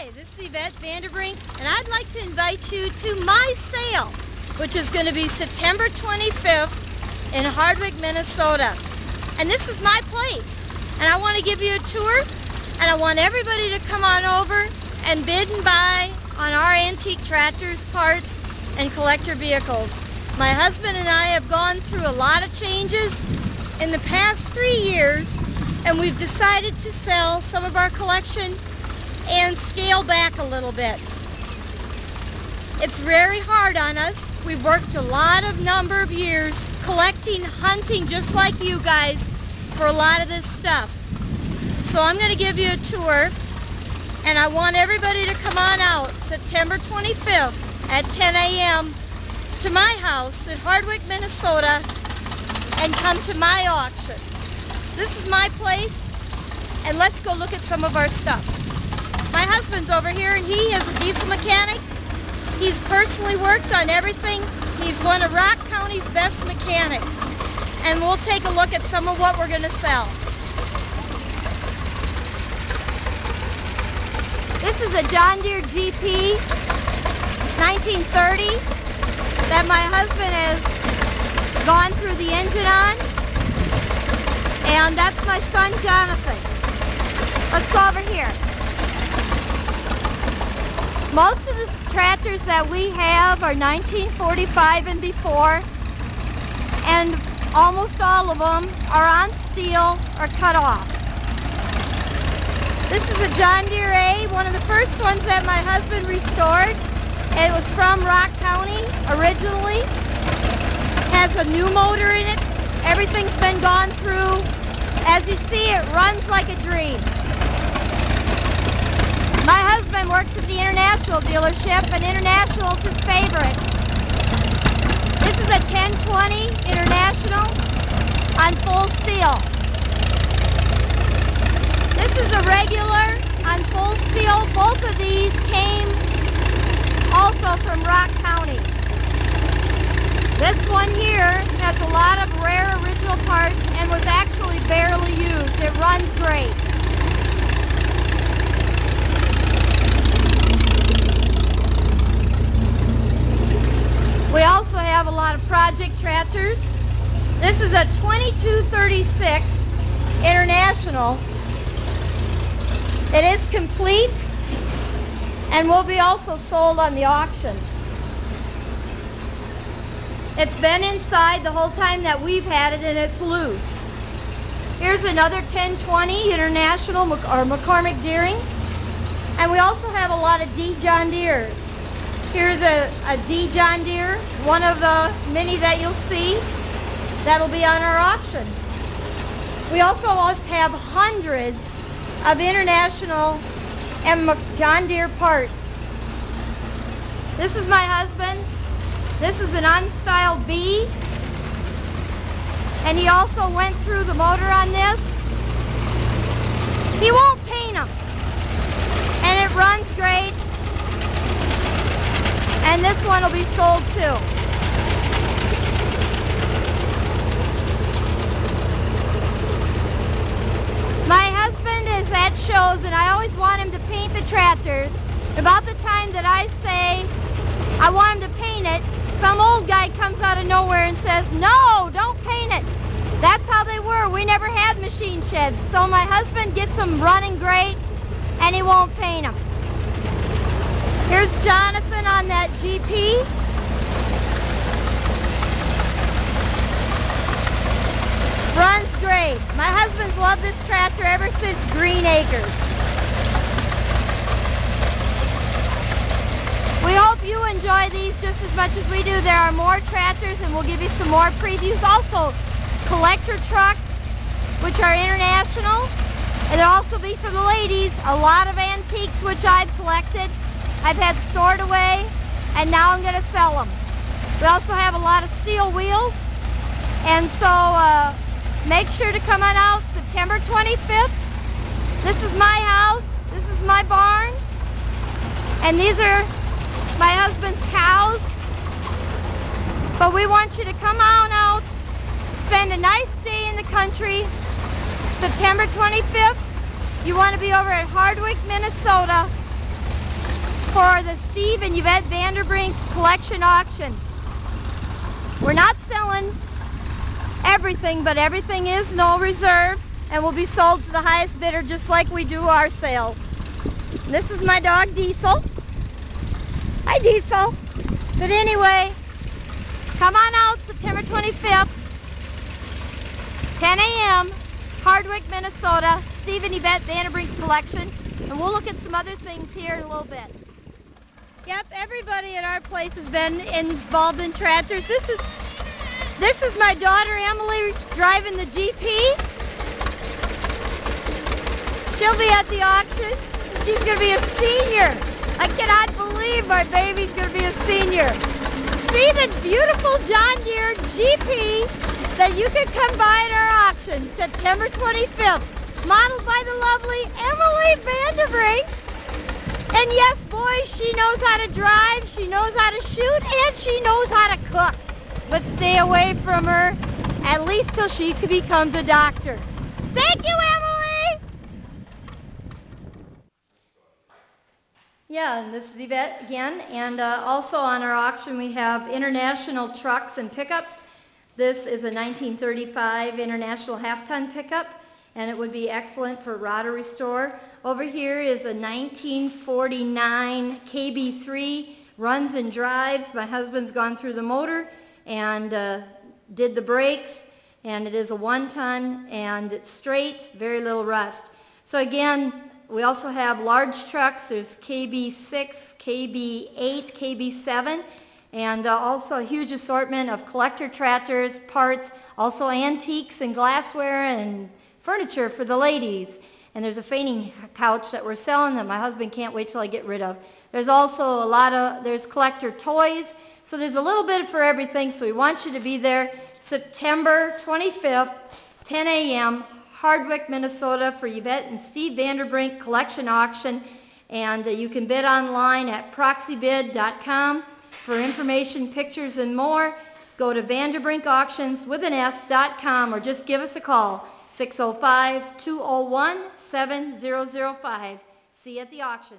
Hi, this is VanDerBrink, and I'd like to invite you to my sale, which is going to be September 25th in Hardwick, Minnesota. And this is my place, and I want to give you a tour, and I want everybody to come on over and bid and buy on our antique tractors, parts, and collector vehicles. My husband and I have gone through a lot of changes in the past 3 years, and we've decided to sell some of our collection and scale back a little bit. It's very hard on us. We've worked a number of years collecting, hunting, just like you guys, for a lot of this stuff. So I'm going to give you a tour, and I want everybody to come on out September 25th at 10 a.m. to my house in Hardwick, Minnesota, and come to my auction. This is my place, and let's go look at some of our stuff. My husband's over here, and he is a diesel mechanic. He's personally worked on everything. He's one of Rock County's best mechanics. And we'll take a look at some of what we're going to sell. This is a John Deere GP 1930 that my husband has gone through the engine on. And that's my son, Jonathan. Let's go over here. Most of the tractors that we have are 1945 and before, and almost all of them are on steel or cut-offs. This is a John Deere A, one of the first ones that my husband restored. It was from Rock County originally. It has a new motor in it. Everything's been gone through. As you see, it runs like a dream. My husband works at the International dealership, and International is his favorite. This is a 1020 International on full steel. This is a regular on full steel. Both of these came also from Rock County. This one here has a lot of rare original parts and was actually barely used. It runs great. We also have a lot of project tractors. This is a 2236 International. It is complete and will be also sold on the auction. It's been inside the whole time that we've had it, and it's loose. Here's another 1020 International or McCormick Deering. And we also have a lot of D John Deeres. Here's a D John Deere, one of the many that you'll see that'll be on our auction. We also have hundreds of International and John Deere parts. This is my husband. This is an unstyled B, and he also went through the motor on this. He won't paint them, and it runs great. And this one will be sold too. My husband is at shows, and I always want him to paint the tractors. About the time that I say I want him to paint it, some old guy comes out of nowhere and says, "No, don't paint it." That's how they were. We never had machine sheds. So my husband gets them running great, and he won't paint them. Here's Jonathan on that GP. Runs great. My husband's loved this tractor ever since Green Acres. We hope you enjoy these just as much as we do. There are more tractors, and we'll give you some more previews. Also, collector trucks, which are International. And there'll also be for the ladies a lot of antiques, which I've collected. I've had stored away, and now I'm going to sell them. We also have a lot of steel wheels, and so make sure to come on out September 25th. This is my house, this is my barn, and these are my husband's cows. But we want you to come on out, spend a nice day in the country, September 25th. You want to be over at Hardwick, Minnesota, for the Steve and Yvette VanDerBrink Collection Auction. We're not selling everything, but everything is no reserve and will be sold to the highest bidder just like we do our sales. And this is my dog Diesel. Hi Diesel. But anyway, come on out September 25th, 10 a.m., Hardwick, Minnesota, Steve and Yvette VanDerBrink Collection. And we'll look at some other things here in a little bit. Yep, everybody at our place has been involved in tractors. This is my daughter Emily driving the GP. She'll be at the auction. She's going to be a senior. I cannot believe my baby's going to be a senior. See the beautiful John Deere GP that you can come by at our auction September 25th. Modeled by the lovely Emily VanDerBrink. And yes, boys, she knows how to drive, she knows how to shoot, and she knows how to cook. But stay away from her, at least till she becomes a doctor. Thank you, Emily! Yeah, and this is Yvette again. And also on our auction we have international trucks and pickups. This is a 1935 International half-ton pickup, and it would be excellent for rotary restore. Over here is a 1949 KB3, runs and drives. My husband's gone through the motor and did the brakes, and it is a 1-ton and it's straight, very little rust. So again, we also have large trucks. There's KB6, KB8, KB7, and also a huge assortment of collector tractors, parts, also antiques and glassware and furniture for the ladies. And there's a fainting couch that we're selling that my husband can't wait till I get rid of. There's also there's collector toys. So there's a little bit for everything. So we want you to be there September 25th, 10 a.m., Hardwick, Minnesota for Yvette and Steve VanDerBrink Collection Auction. And you can bid online at proxybid.com for information, pictures, and more. Go to VanDerBrinkAuctions.com or just give us a call. 605-201-7005. See you at the auction.